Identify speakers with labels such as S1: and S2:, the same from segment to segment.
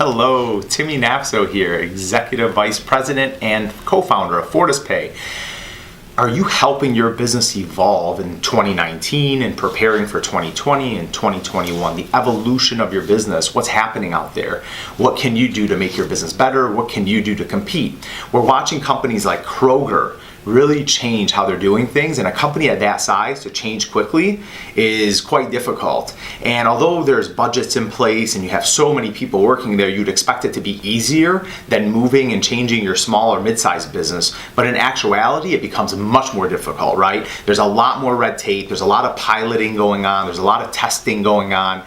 S1: Hello, Timmy Nafso here, Executive Vice President and co-founder of FortisPay. Are you helping your business evolve in 2019 and preparing for 2020 and 2021? The evolution of your business, what's happening out there? What can you do to make your business better? What can you do to compete? We're watching companies like Kroger really change how they're doing things, and a company at that size to change quickly is quite difficult. And although there's budgets in place and you have so many people working there, you'd expect it to be easier than moving and changing your small or mid-sized business. But in actuality, it becomes much more difficult, right? There's a lot more red tape, there's a lot of piloting going on, there's a lot of testing going on.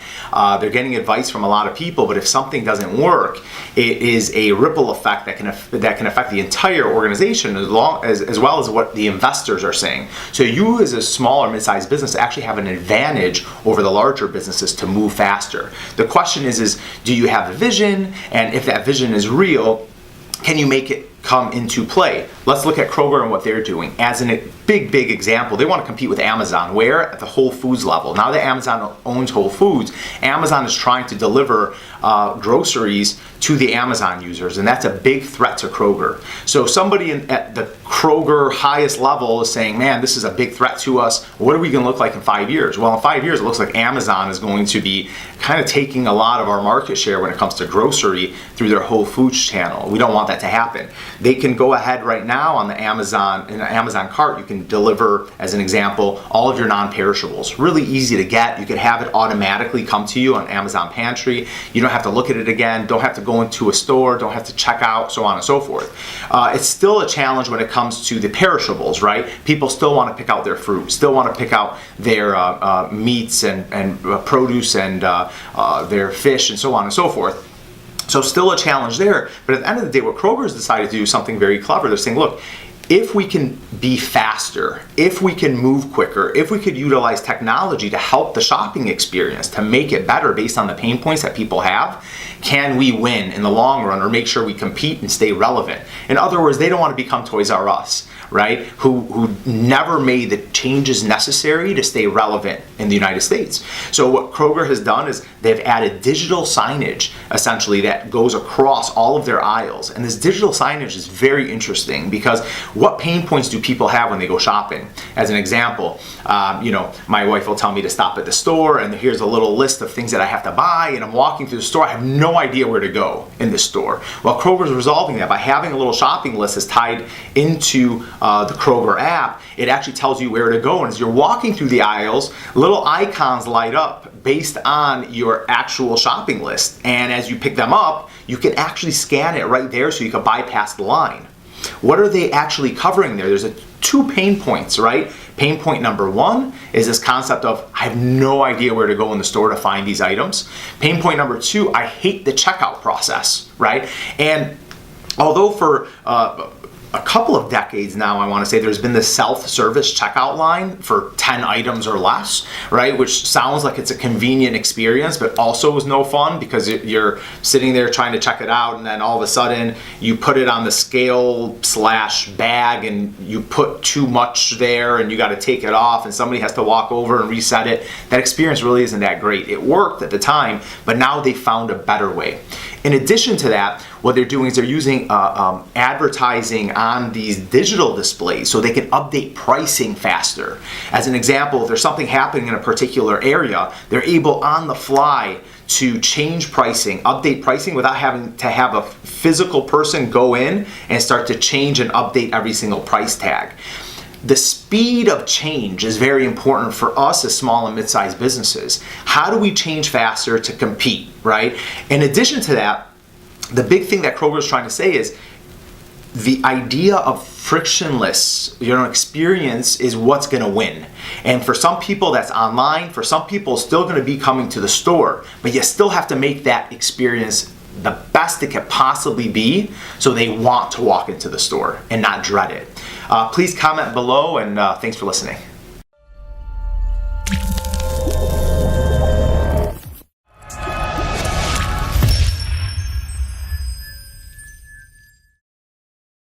S1: They're getting advice from a lot of people, but if something doesn't work, it is a ripple effect that can affect the entire organization as well as what the investors are saying. So you as a small or mid-sized business actually have an advantage over the larger businesses to move faster. The question is do you have a vision? And if that vision is real, can you make it come into play? Let's look at Kroger and what they're doing. As a big example, they want to compete with Amazon. Where? At the Whole Foods level. Now that Amazon owns Whole Foods, Amazon is trying to deliver groceries to the Amazon users, and that's a big threat to Kroger. So somebody at the Kroger highest level is saying, man, this is a big threat to us. What are we going to look like in 5 years? Well, in 5 years, it looks like Amazon is going to be kind of taking a lot of our market share when it comes to grocery through their Whole Foods channel. We don't want that to happen. They can go ahead right now on the Amazon cart. You can deliver, as an example, all of your non-perishables. Really easy to get. You could have it automatically come to you on Amazon Pantry. You don't have to look at it again. Don't have to go into a store. Don't have to check out, so on and so forth. It's still a challenge when it comes to the perishables, right? People still want to pick out their fruit, still want to pick out their meats and produce and their fish and so on and so forth. So still a challenge there, but at the end of the day, what Kroger has decided to do is something very clever. They're saying, look, if we can be faster, if we can move quicker, if we could utilize technology to help the shopping experience, to make it better based on the pain points that people have, can we win in the long run or make sure we compete and stay relevant? In other words, they don't want to become Toys R Us, right? Who never made the changes necessary to stay relevant in the United States. So what Kroger has done is they've added digital signage, essentially, that goes across all of their aisles. And this digital signage is very interesting because what pain points do people have when they go shopping? As an example, my wife will tell me to stop at the store and here's a little list of things that I have to buy, and I'm walking through the store, I have no idea where to go in this store. Well, Kroger's resolving that by having a little shopping list that's tied into the Kroger app. It actually tells you where to go, and as you're walking through the aisles, little icons light up based on your actual shopping list, and as you pick them up, you can actually scan it right there so you can bypass the line. What are they actually covering there? There's two pain points, right? Pain point number one is this concept of I have no idea where to go in the store to find these items. Pain point number two, I hate the checkout process, right? And although for a couple of decades now, I want to say, there's been this self-service checkout line for 10 items or less, right? Which sounds like it's a convenient experience, but also is no fun because you're sitting there trying to check it out, and then all of a sudden you put it on the scale/bag and you put too much there and you got to take it off and somebody has to walk over and reset it. That experience really isn't that great. It worked at the time, but now they found a better way. In addition to that, what they're doing is they're using advertising on these digital displays so they can update pricing faster. As an example, if there's something happening in a particular area, they're able on the fly to change pricing, update pricing without having to have a physical person go in and start to change and update every single price tag. The speed of change is very important for us as small and mid-sized businesses. How do we change faster to compete, right? In addition to that, the big thing that Kroger is trying to say is the idea of frictionless experience is what's going to win. And for some people that's online, for some people it's still going to be coming to the store, but you still have to make that experience the best it could possibly be so they want to walk into the store and not dread it. Please comment below, and thanks for listening.